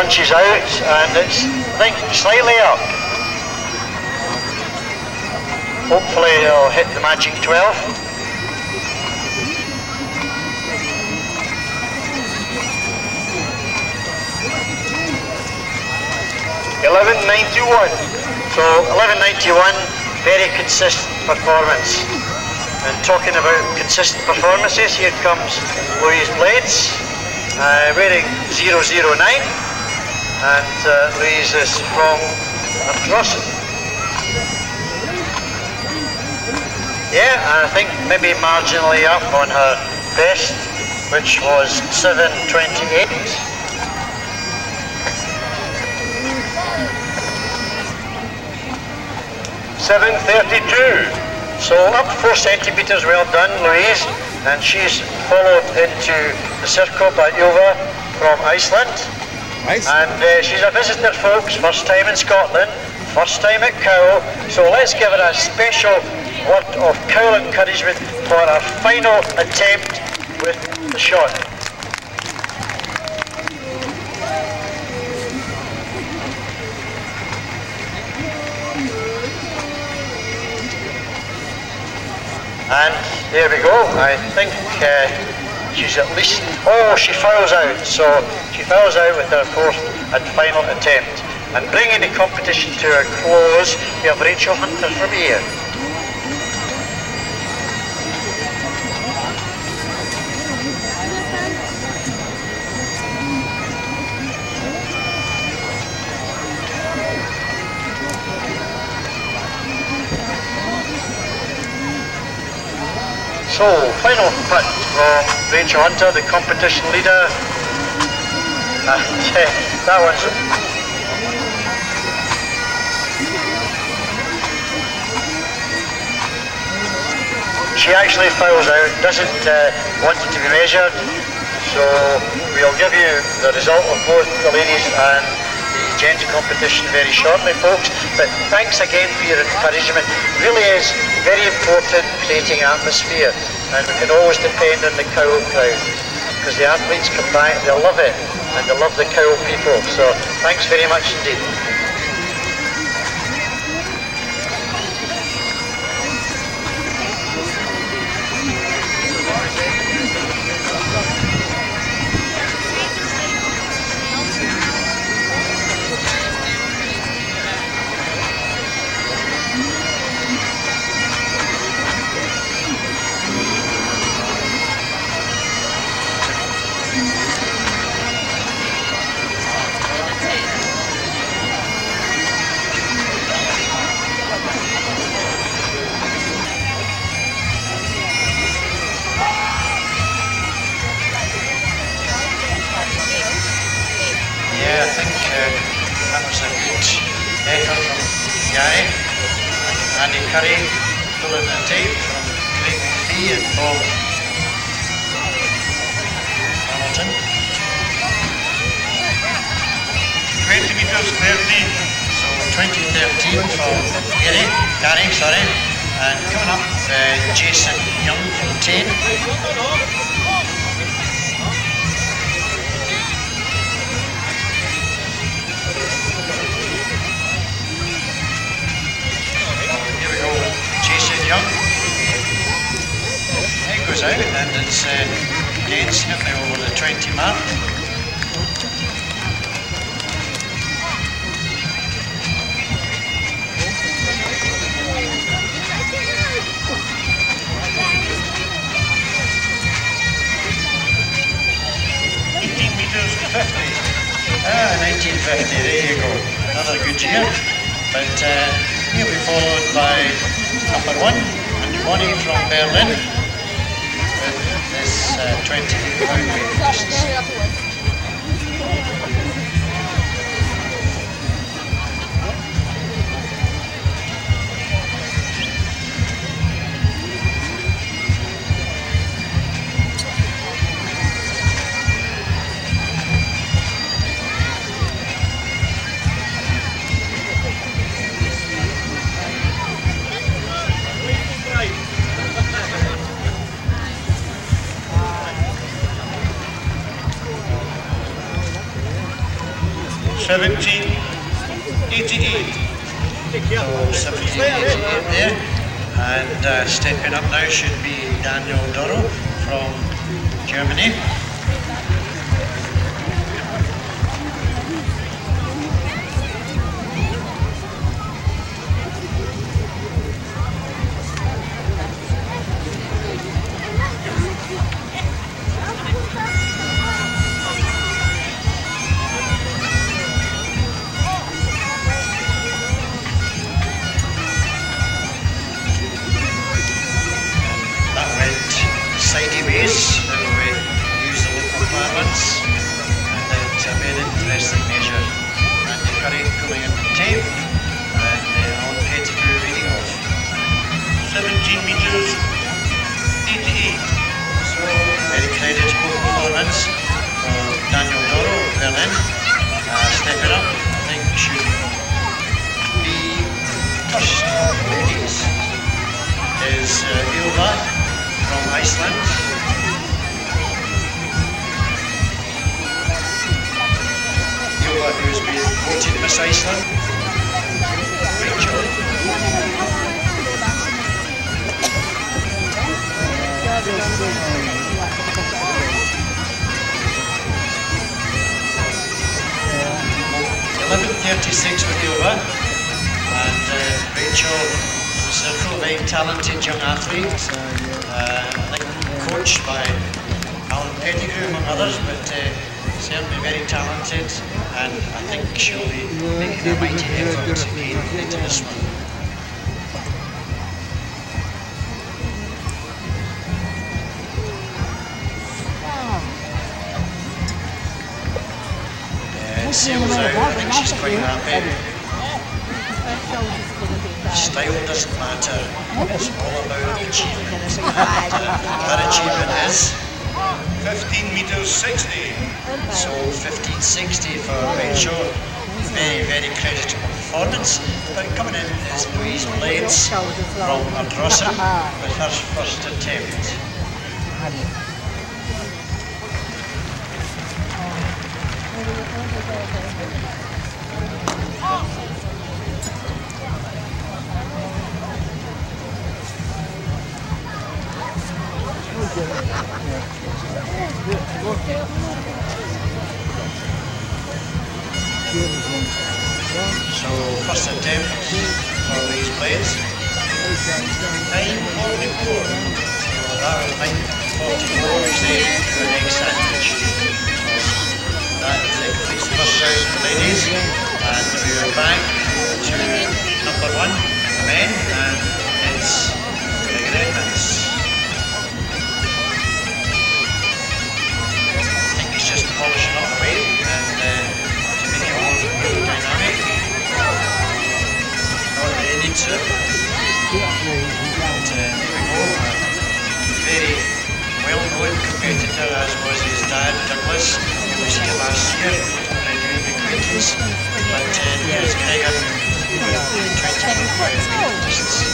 launches out, and it's, I think, slightly up. Hopefully it'll hit the magic 12. 11.91. So 11.91, very consistent performance. And talking about consistent performances, here comes Louise Blades, wearing 009, and Louise is from Ardrossan. Yeah, and I think maybe marginally up on her best, which was 7.28. 7.32. So up 4 centimetres, well done, Louise. And she's followed into the circle by Ylva from Iceland. Nice. And she's a visitor, folks, first time in Scotland, first time at Cowal. So let's give her a special word of Cowal encouragement for her final attempt with the shot. And there we go. I think she's at least, oh, she fouls out. So she fouls out with her fourth and final attempt. And bringing the competition to a close, we have Rachel Hunter from here. So, final putt from Rachel Hunter, the competition leader. And that one's... She actually fouls out, doesn't want it to be measured. So, we'll give you the result of both the ladies and the gents competition very shortly, folks. But thanks again for your encouragement. It really is very important creating atmosphere, and we can always depend on the Cowal crowd, because the athletes come back, they love it, and they love the Cowal people. So thanks very much indeed. Yeah, I think that was a good effort from Gary. Andy Curry pulling the tape from Craig McPhee and Paul Hamilton. 20 metres 30, so 20.13 for Gary, sorry. And coming up, Jason Young from Tain. Young. It goes out and it's again certainly over the 20 mark. .50. 1950, there you go. Another good year. But he'll be followed by number 1, and Bonnie from Berlin with this 20-pound weight distance. 1788. So 1788 there. And stepping up now should be Daniel Doro from Germany. Sideways, now we use the local parlance, and it's a very interesting measure. Andy Curry pulling in the tape, and Alan Pettigrew reading off. 17 metres, 88. So, very creditable performance for Daniel Doro of Berlin. Stepping up, I think should be first ladies is Ylva from Iceland. Ylva, who's been voted Miss Iceland. Great job. .11.36 with Ylva, and Rachel Circle, a very talented young athlete, I think coached by Alan Pettigrew among others, but certainly very talented, and I think she'll be making a mighty effort to get into this one. Sails out, I think she's quite happy. Style doesn't matter, it's all about achievement. That achievement is 15 metres, 60. So 15.60 for Rachel. Very, very creditable performance. But coming in is Louise Blades from Ardrossan with her first attempt. So first attempt for these Blades. 9.44. So that was 9.44 which they do an egg sandwich. So that completes the first round for ladies. And we are back to number one, men, and it's Greg Edmonds. Just polishing off the weight and to make it more dynamic. Not that it needs it. But here we go. Very well-known competitor, as was his dad, Douglas, who was here last year doing acquaintance. But here's Gregor with 20 distance.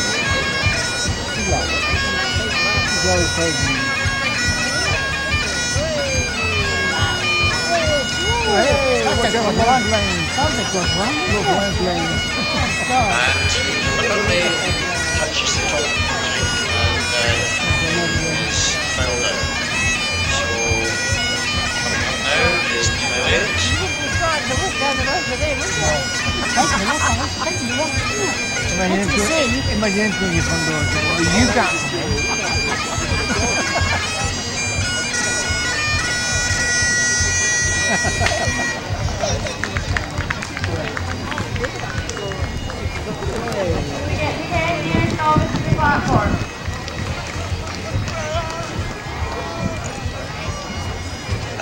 And deliberately touches the top and is fouled out. So coming up now is Elliot. Imagínate que quando you got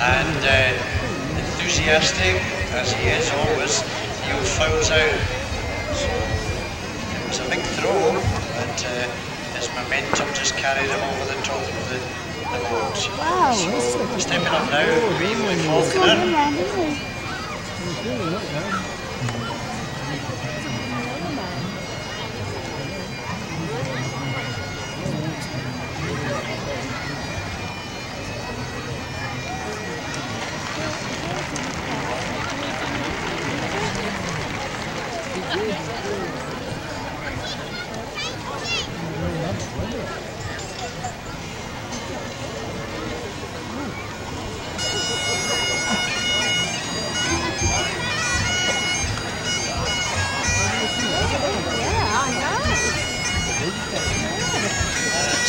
And enthusiastic as he is always, he fouls out. So it was a big throw, but his momentum just carried him over the top of the board. Wow, so stepping up now, Faulkner. That's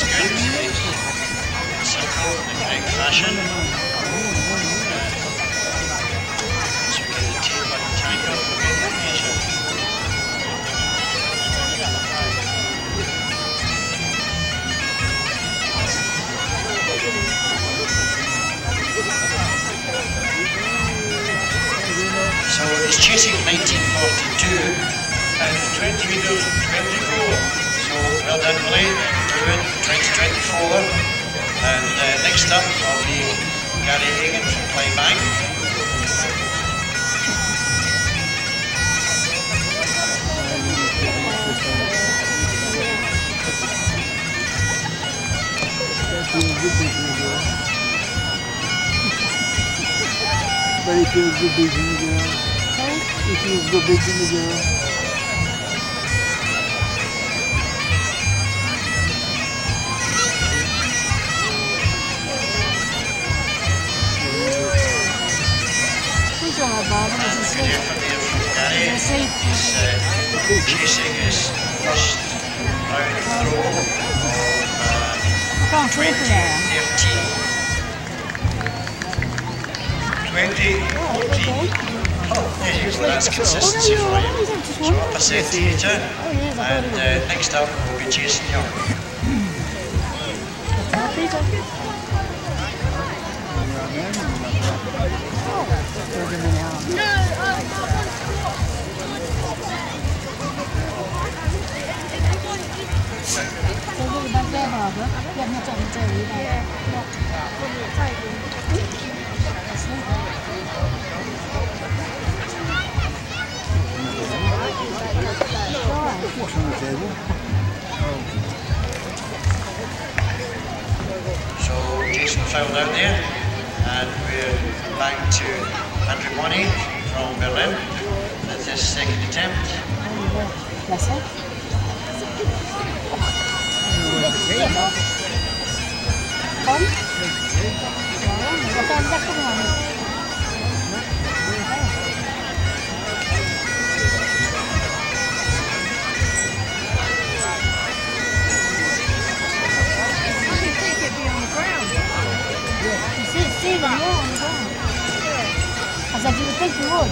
good. Circle in the correct fashion. Once we get the tail button tangled, we'll get the measure. So he's chasing 1942 And it's 20 meters 24. So well done, Willie. Doing 2024. And next up will be Gary Hagan from Clydebank. But he feels good beating the girl. He feels good beating the girl. And good effort there from Gary. He's chasing his first round throw of 2013. 2014. There you go, that's consistency for you. So up a centimetre, and next up will be Jason Young. What's on the table? So Jason fouled out there, and we're back to Andrew Money from Berlin. That's his second attempt. I said, you would think you would.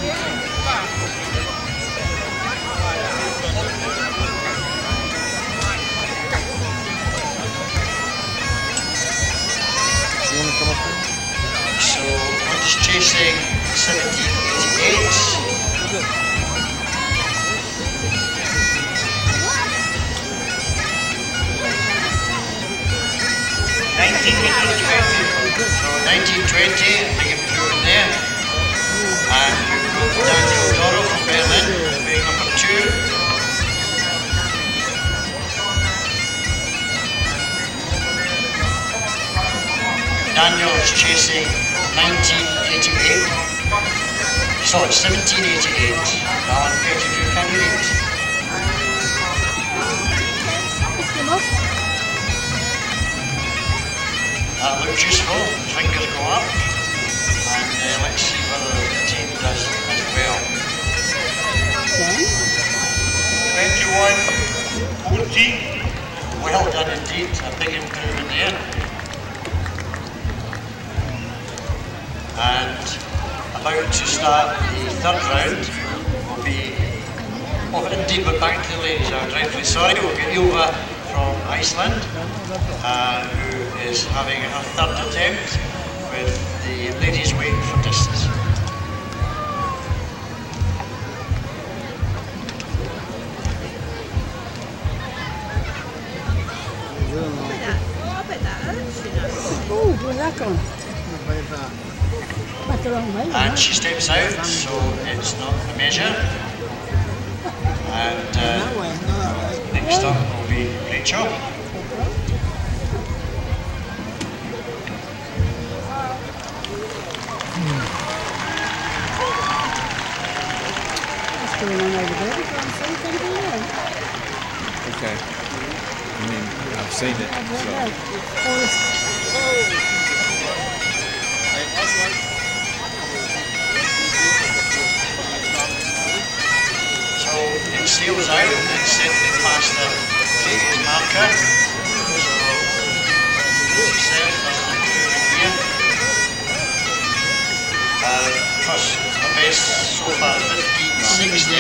So he's chasing 1788. 1920. So 1920, big improvement there. And we've got Daniel Doro from Berlin, being number 2. Daniel is chasing 1988. Sorry, 1788. Alan Pettigrew, can you read? That looks useful, fingers go up, and let's see whether the team does as well. 21-14. Well done indeed, a big improvement there. And about to start the third round will be, oh indeed we're back to the ladies, I'm dreadfully sorry, we'll get Ilva from Iceland, who is having her third attempt with the ladies waiting for distance. Oh, where's that gone? Back the wrong way. And she steps out, so it's not a measure. And next up will be Rachel. What's going on over there? You can't see. seen it. So it seals out and it's certainly past the previous marker. So as you said, doesn't improve in here. First a base so far 1560.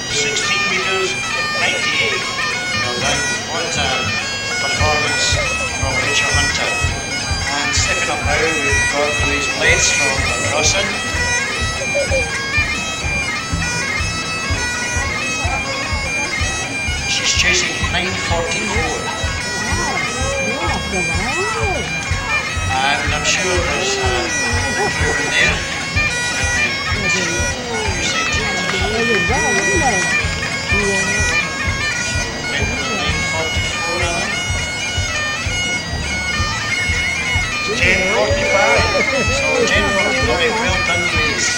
16 meters, 98. Well done. What a performance from Rachel Hunter. And stepping up now, we've got Louise Blades from Crossan. She's chasing 944. And I'm sure there's improvement there. So 10:45, well done, Louise.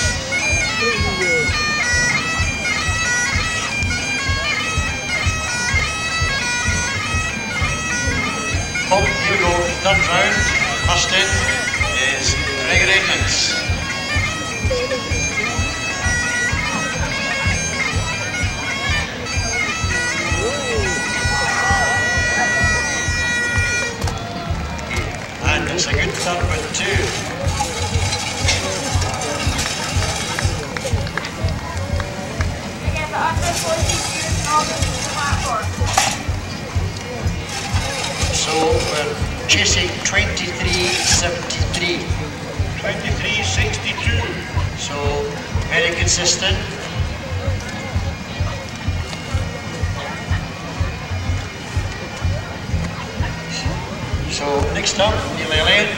Oh, here we go, third round. First in is Gregor Edmonds. And it's a good third with two. So we're chasing 23.73. 23.62. So very consistent. So next up, Neil Elliott.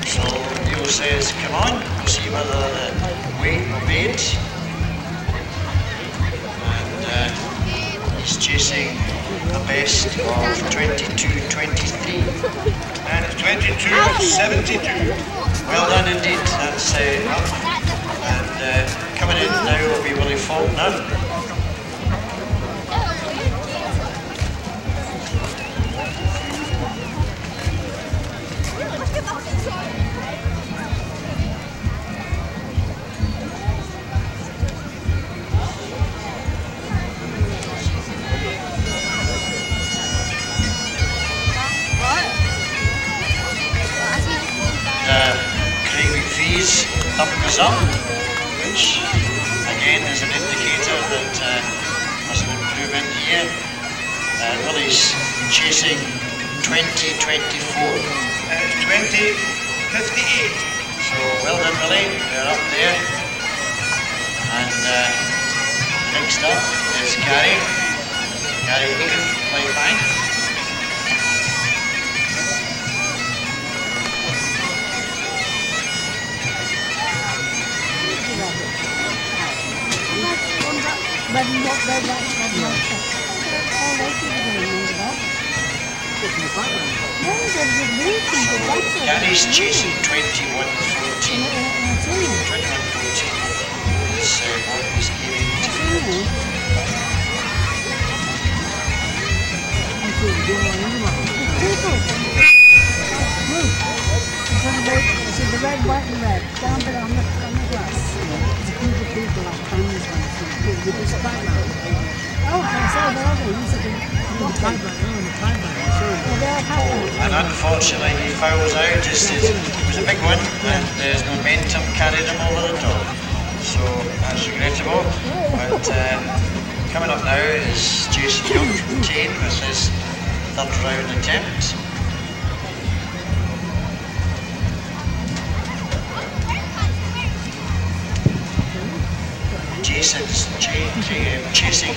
So Neil says, come on, we'll see whether the weight obeyed. And he's chasing a best of 22.23. And it's 22.72. Well done indeed, that's up. And coming in now will be Willie Faulkner. Craig McPhee's thumb goes up, which again is an indicator that there's an improvement here. Willie's chasing 20.24. And it's 20.58. So well done, Willie, you're up there. And next up is Gary Egan from Clydebank. Gary's chasing 21.14. 21.14 is what he's giving to See the red, white and red, down below on the glass. There's a group of people like families with this background. Oh, I saw the other ones. And unfortunately he fouls out, just as it was a big one and there's momentum carried him over the top. So that's regrettable. But coming up now is Jason Young from Tane with his third round attempt. Jason's chasing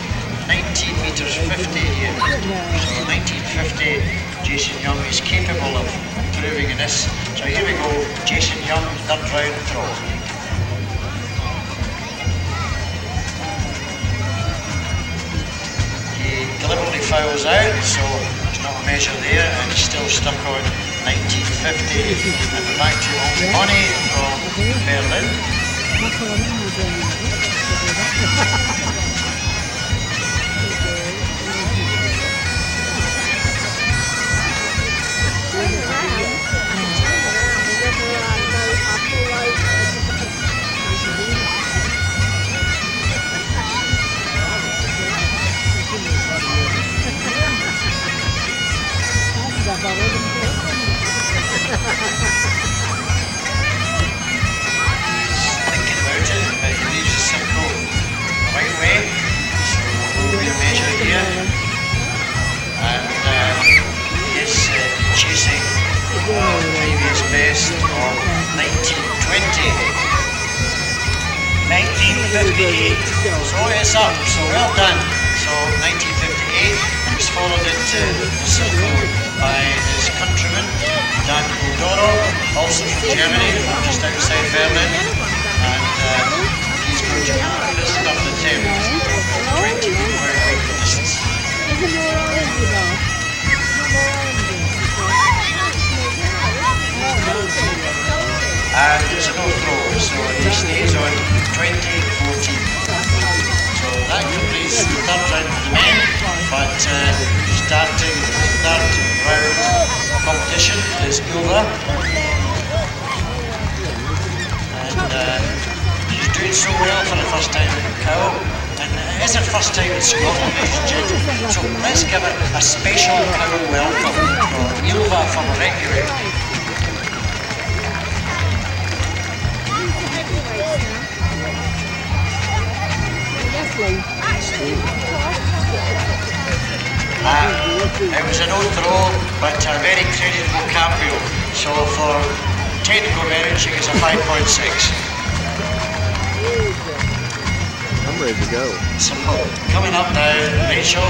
19 meters 50 here. So 1950, Jason Young is capable of improving in this. So here we go, Jason Young, third round throw. throws out, so there's not a measure there, and he's still stuck on 1950. And we're back to Money from Berlin. Thinking about it, but he leaves the circle the right way, so we'll be a measure here. And he is chasing previous best of 1920. 1958. So it's up, so well done. So 1958, he was followed into the circle by his countryman, Dan Bodoro, also from Germany, from just outside Berlin. And he's going to this stuff the attempt of 20 meter distance. And it's a no throw, so he stays on 2014. So that completes the third round for the men, but starting the third round competition is over. And he's doing so well for the first time in Cowell, and it is her first time in Scotland, ladies and gentlemen. So let's give her a special Cowell welcome for Ylva from Reykjavik. It was a no throw, but a very creditable cambio. So for technical merit, she gets a 5.6. I'm ready to go. So coming up now, Rachel.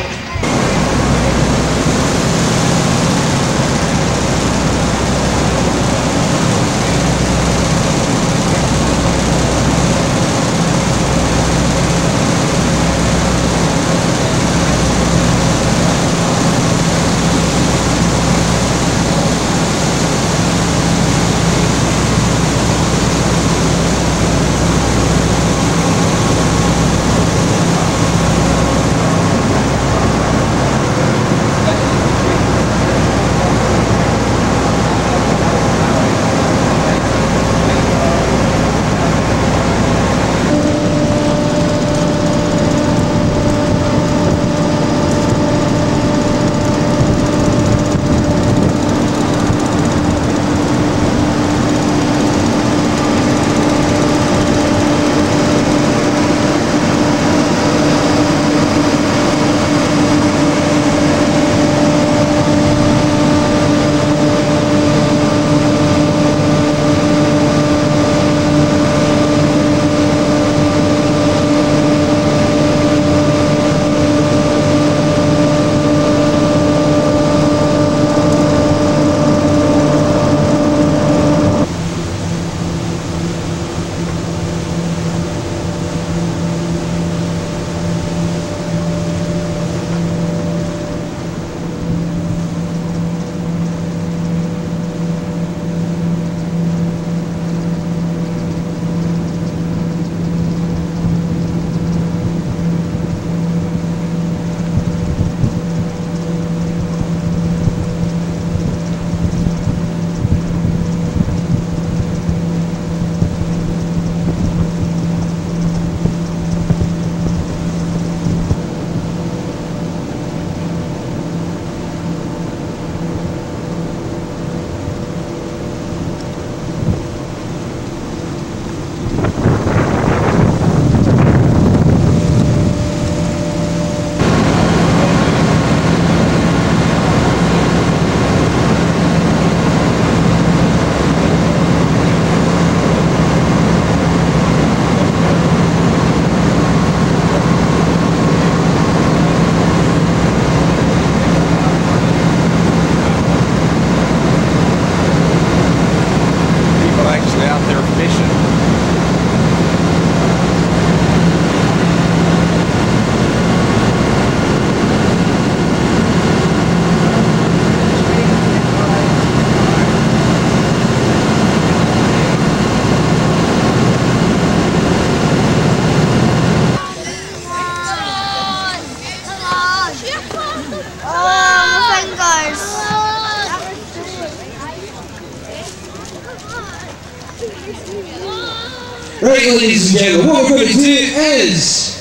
Right, ladies and gentlemen, what we're going to do is,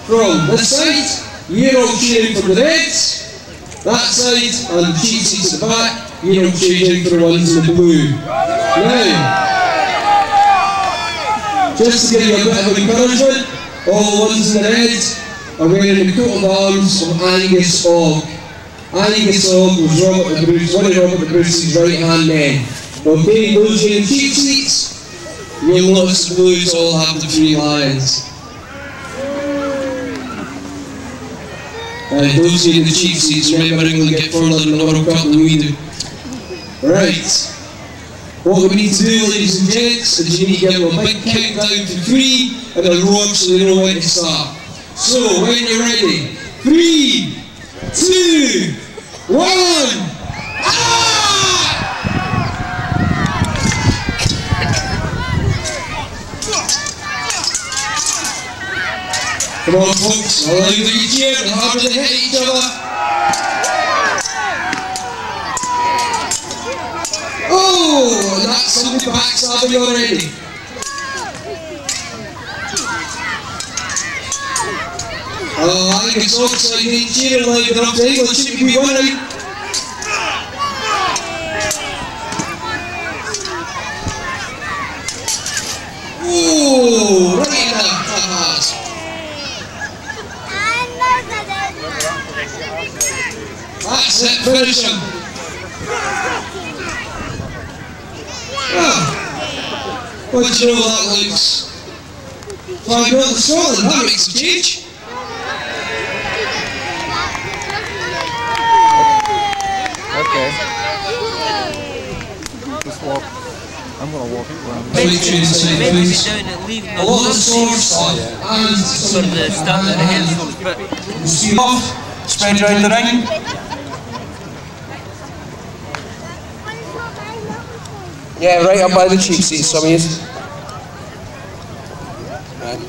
from this side, you're all cheering for the Reds, that side, and the cheap seats at the back, you're all cheering for the ones in the blue. Now, just to give you a bit of encouragement, all the ones in the red are wearing the coat of arms of Angus Ogg. Angus Ogg was one of Robert the Bruce's right-hand men. Okay, those in cheap seats, you'll notice the blues all have the 3 lions. Those in the cheap seats, remember England get further in the World Cup than we do. Right. What we need to do, ladies and gents, is you need to give them a big countdown to 3 and a row up so they know when to start. So, when you're ready, 3, 2, 1, Come on, folks, I'll allow you to cheer and harder than hit each other. Oh, and that's somebody backstabbing already. Oh, I think it's so exciting, cheering like enough to England should be winning. Oh, right in the pass. That's it, finish him. Well, do you know that looks? 5-0 to Scotland, that makes a change. Okay. Just walk. I'm going to walk it around. Maybe down and leaving the swords and sort of the stand at the head bit. Off, spread around the ring. Yeah, right up by the cheap seats, some of you. Right.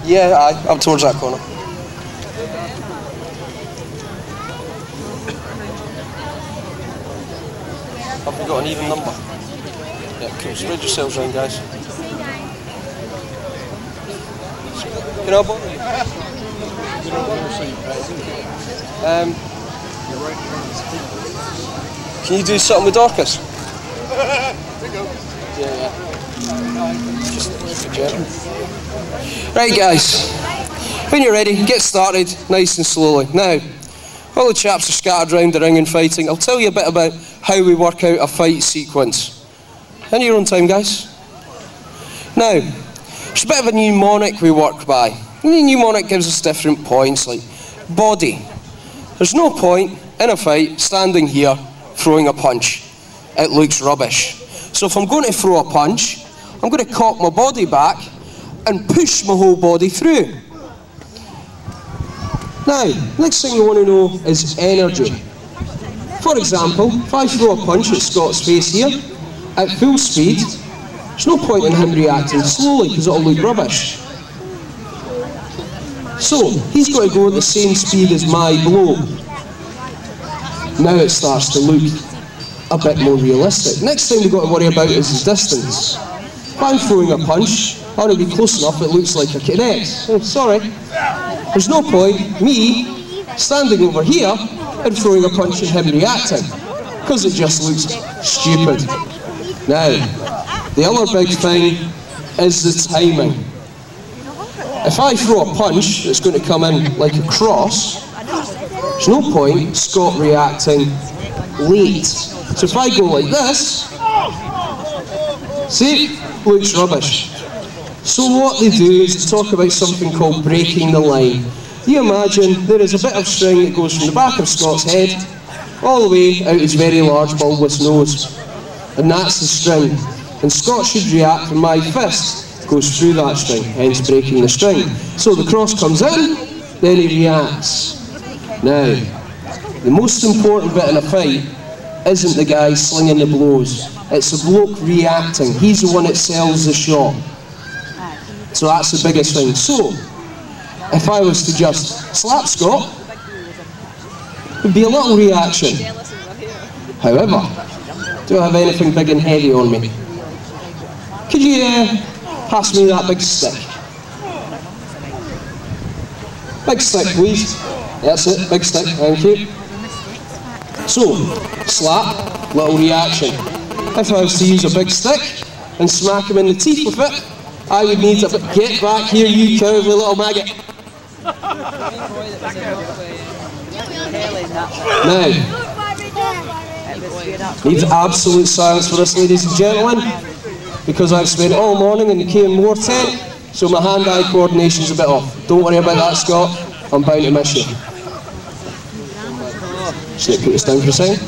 Yeah, aye, up towards that corner. Have we got an even number? Yeah, cool. Spread yourselves around, guys. Can I bother you? Can you do something with Dorcas? Yeah. Right, guys. When you're ready, get started nice and slowly. Now, while the chaps are scattered around the ring and fighting, I'll tell you a bit about how we work out a fight sequence. In your own time, guys. Now, there's a bit of a mnemonic we work by. And the mnemonic gives us different points, like body. There's no point in a fight standing here throwing a punch. It looks rubbish. So if I'm going to throw a punch, I'm going to cock my body back and push my whole body through. Now, next thing you want to know is energy. For example, if I throw a punch at Scott's face here, at full speed, there's no point in him reacting slowly because it'll look rubbish. So, he's got to go at the same speed as my blow. Now it starts to look a bit more realistic. Next thing we've got to worry about is the distance. If I'm throwing a punch, I want to be close enough it looks like I connect. Oh, sorry. There's no point me standing over here and throwing a punch and him reacting, because it just looks stupid. Now, the other big thing is the timing. If I throw a punch that's going to come in like a cross, there's no point Scott reacting late. So if I go like this, see, looks rubbish. So what they do is talk about something called breaking the line. You imagine there is a bit of string that goes from the back of Scott's head all the way out his very large bulbous nose. And that's the string. And Scott should react when my fist goes through that string, hence breaking the string. So the cross comes in, then he reacts. Now, the most important bit in a fight isn't the guy slinging the blows. It's the bloke reacting. He's the one that sells the shot. So that's the biggest thing. So, if I was to just slap Scott, there'd be a little reaction. However, do I have anything big and heavy on me? Could you pass me that big stick? Big stick, please. That's it, big stick, thank you. So, slap, little reaction. If I was to use a big stick and smack him in the teeth with it, I would need to get back here, you cowardly little maggot. Now, needs absolute silence for us, ladies and gentlemen, because I've spent all morning in the K&More tent, so my hand-eye coordination's a bit off. Don't worry about that, Scott. I'm bound to miss you. Just need to put this down for a second.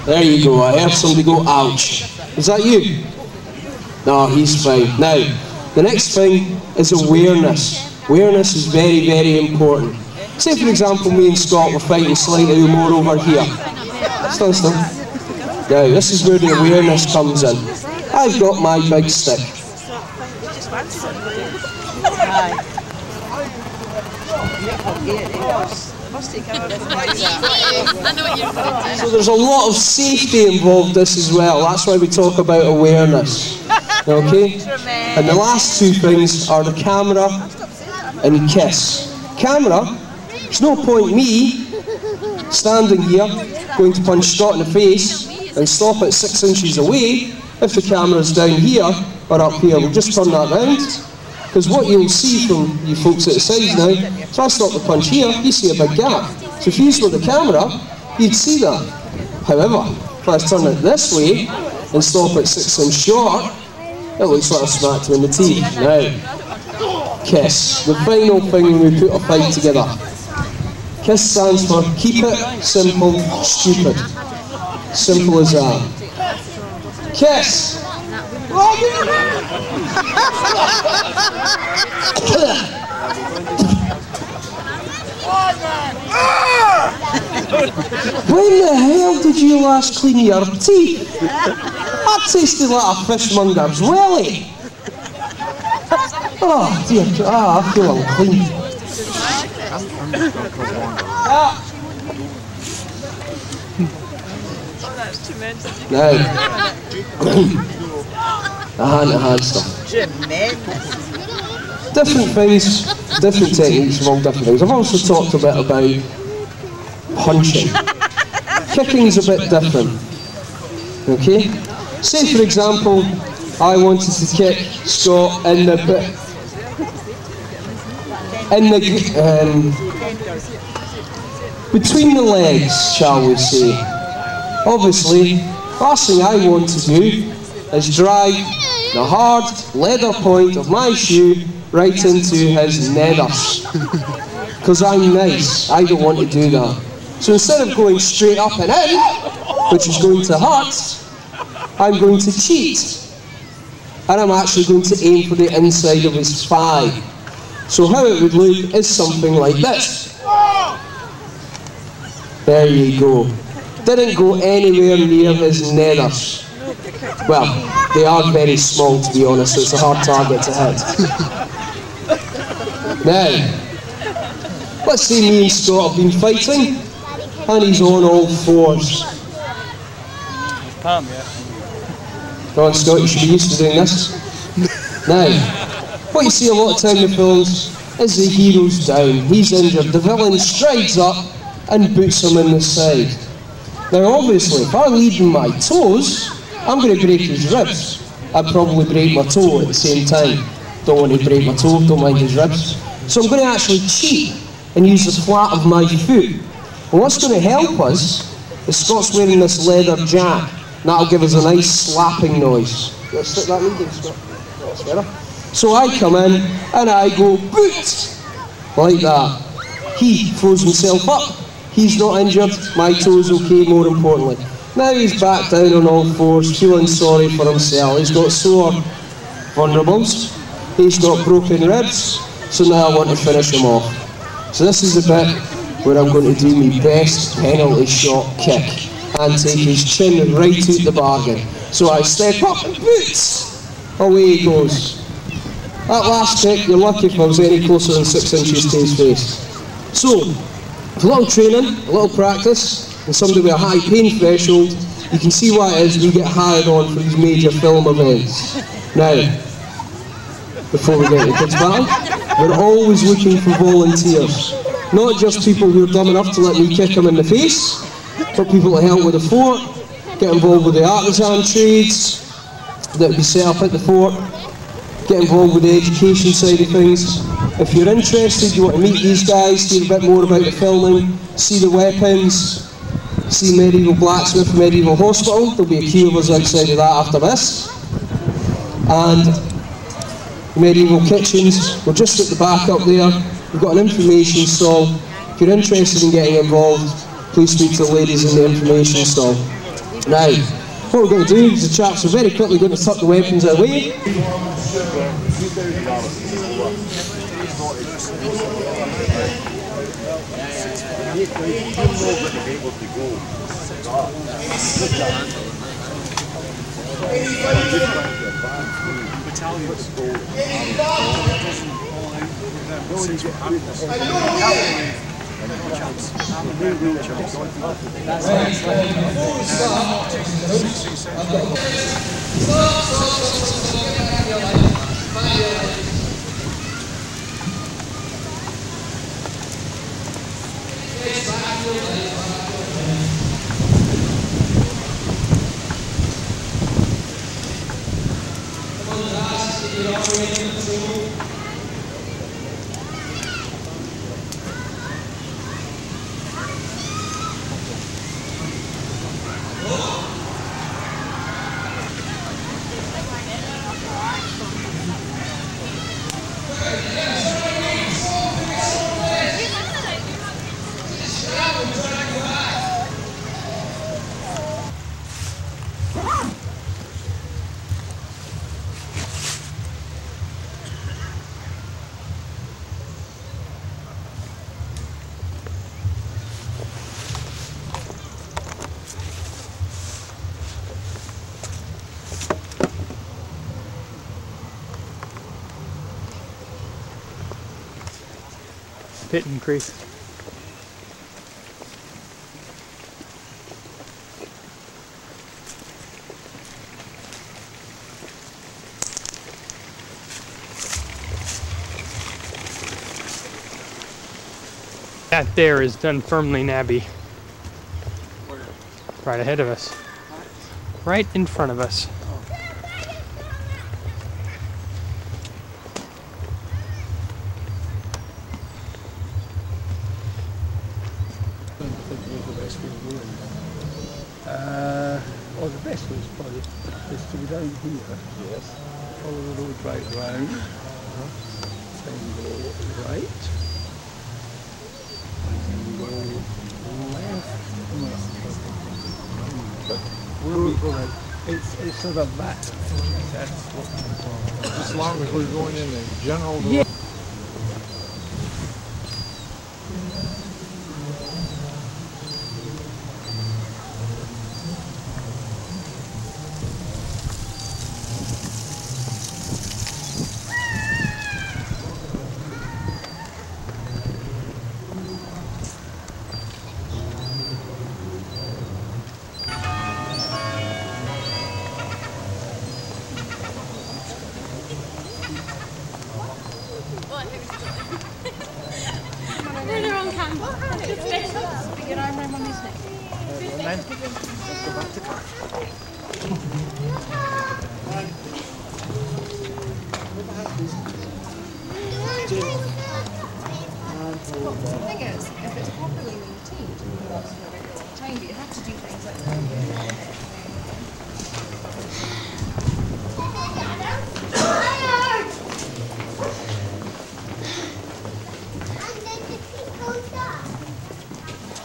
There you go, I heard somebody go, ouch. Is that you? No, he's fine. Now, the next thing is awareness. Awareness is very, very important. Say, for example, me and Scott were fighting slightly more over here. Stand still. Now, this is where the awareness comes in. I've got my big stick. So there's a lot of safety involved in this as well. That's why we talk about awareness. Okay? And the last two things are the camera and kiss. Camera, there's no point me standing here going to punch Scott in the face and stop it 6 inches away if the camera's down here or up here. We'll just turn that round, because what you'll see from you folks at the sides now, if I stop the punch here, you see a big gap. So if you were the camera, you'd see that. However, if I turn it this way and stop it 6 inches short, it looks like I smacked him in the teeth. Now, KISS, the final thing when we put a fight together. KISS stands for keep it simple, stupid. Simple as that. KISS! When the hell did you last clean your teeth? That tasted like a fishmonger's welly. Oh dear, I feel unclean. Now, the hand-to-hand stuff. Different things, different techniques involve different things. I've also talked a bit about punching. Kicking's a bit different. Okay? Say for example, I wanted to kick Scott in the between the legs, shall we say. Obviously, last thing I want to do is drive the hard leather point of my shoe right into his nethers. Because I'm nice, I don't want to do that. So instead of going straight up and in, which is going to hurt, I'm going to cheat. And I'm actually going to aim for the inside of his thigh. So how it would look is something like this. There you go. Didn't go anywhere near his nethers. Well, they are very small to be honest, so it's a hard target to hit. Now, let's say me and Scott have been fighting, and he's on all fours. Come on Scott, you should be used to doing this. Now, what you see a lot of time in the films is the hero's down, he's injured, the villain strides up and boots him in the side. Now obviously, if I lead in my toes, I'm going to break his ribs. I'd probably break my toe at the same time. Don't want to break my toe, don't mind his ribs. So I'm going to actually cheat and use the flat of my foot. And what's going to help us is Scott's wearing this leather jack. And that'll give us a nice slapping noise. Let's stick that lead in, Scott. That's better. So I come in and I go boot! Like that. He throws himself up. He's not injured, my toe's okay, more importantly. Now he's back down on all fours, feeling sorry for himself. He's got sore vulnerables, he's got broken ribs, so now I want to finish him off. So this is the bit where I'm going to do my best penalty shot kick and take his chin right out the bargain. So I step up and boots! Away he goes. That last kick, you're lucky if I was any closer than 6 inches to his face. So, with a little training, a little practice, and somebody with a high pain threshold, you can see why it is we get hired on for these major film events. Now, before we get to the kids' battle, we're always looking for volunteers. Not just people who are dumb enough to let me kick them in the face, but people to help with the fort, get involved with the artisan trades that will be set up at the fort, get involved with the education side of things. If you're interested, you want to meet these guys, hear a bit more about the filming, see the weapons, see Medieval Blacksmith, Medieval Hospital. There'll be a queue of us outside of that after this. And Medieval Kitchens, we're just at the back up there. We've got an information stall. If you're interested in getting involved, please speak to the ladies in the information stall. Now, what we're going to do is the chaps are very quickly going to tuck the weapons away. Pit increase. That there is Dunfermline Abbey. Right ahead of us. Right in front of us. Well, the best was probably is to go here. Yes. Follow the road right round. Then go right. Then go left. But it's sort of that. That's what we call. As long as we're going in the general direction. Yeah. They're the wrong hand. Put your arm around Mummy's neck. Let's go back to car. The thing is, if it's properly maintained, you can last for a very long time, but you have to do things like that.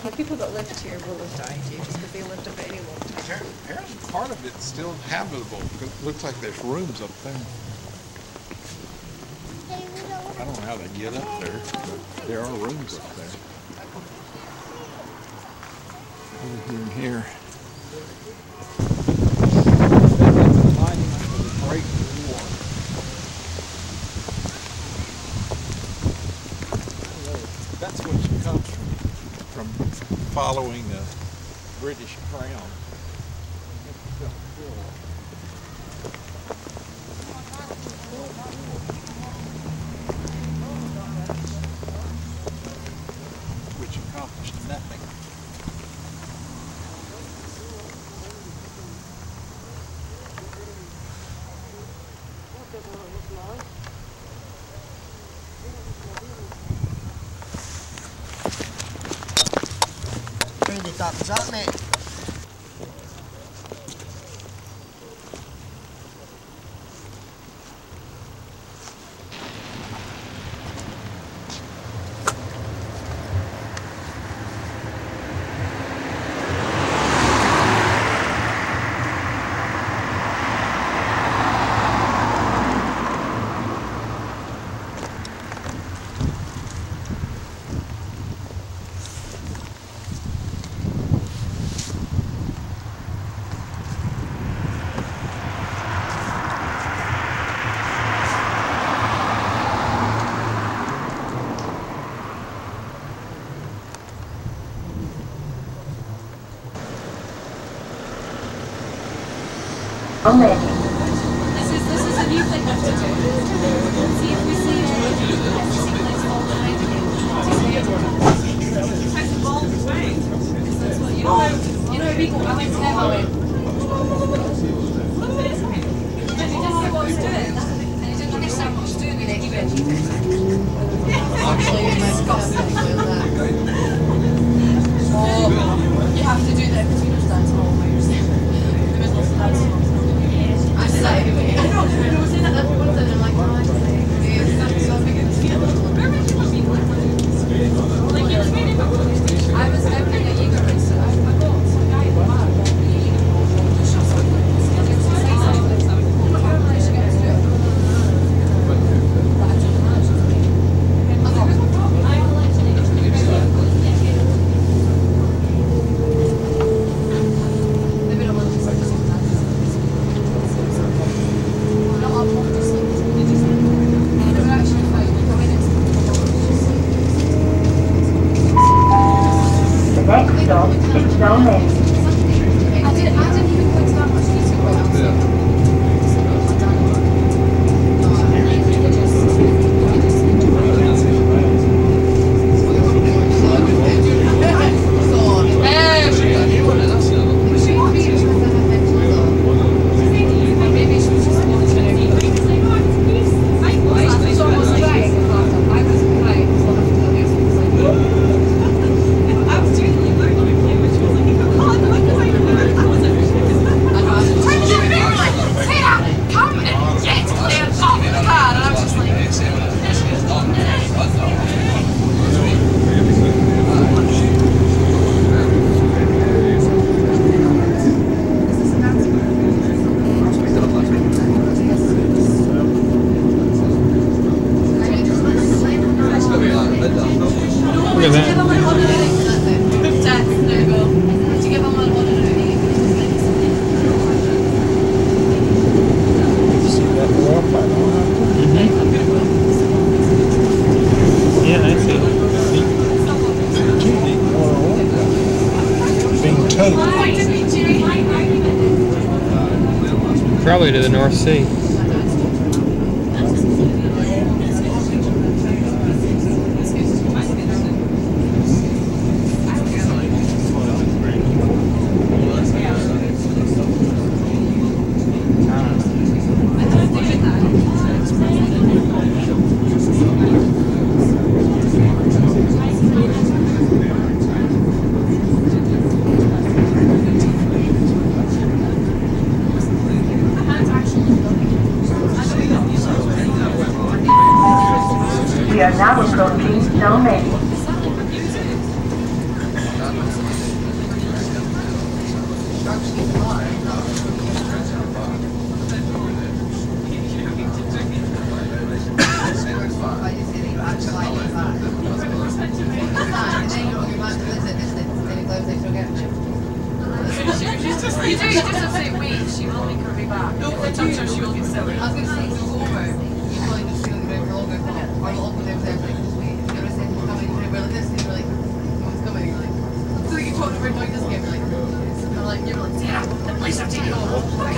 The people that lived here will have died, James, because they lived a very long time. Apparently part of it's still habitable. It looks like there's rooms up there. I don't know how they get up there, but there are rooms up there. Over here and here. Lining up for the Great War. That's what from following the British Crown. Which accomplished nothing. Pretty thumbs up, mate. This is a new thing we have to do. See if we see it. You know, people, I went to them, I went. And he didn't know what I was doing. And he didn't understand what I was doing with it. He went, actually, it's disgusting. Oh, you have to do that because you understand all what you're saying. The middle of the dance. I just like, I don't say that everyone's in, I'm like, oh, I say, it's so big and deal. Where would you be? Like, you was meeting about what I was opening a Jaeger race, so I got some guy in the bar, just shot something. I was going to say something, so I managed to get to do it. But I don't manage to do it. I was like, where's my problem? I will actually just do it. Maybe not one of these like something like that. The next stop is Knowless. I didn't even go to that much detail about it. Probably to the North Sea. We are now approaching Snowman. You just have to say wait, she will make her way back. No, if I touch her, she will get silly. I was going to say, go over. You probably just feel the river all go back. Or you'll open over there, like, just wait. If you ever say, coming, we're like this, and you're like, someone's coming, you're like, The police have taken over.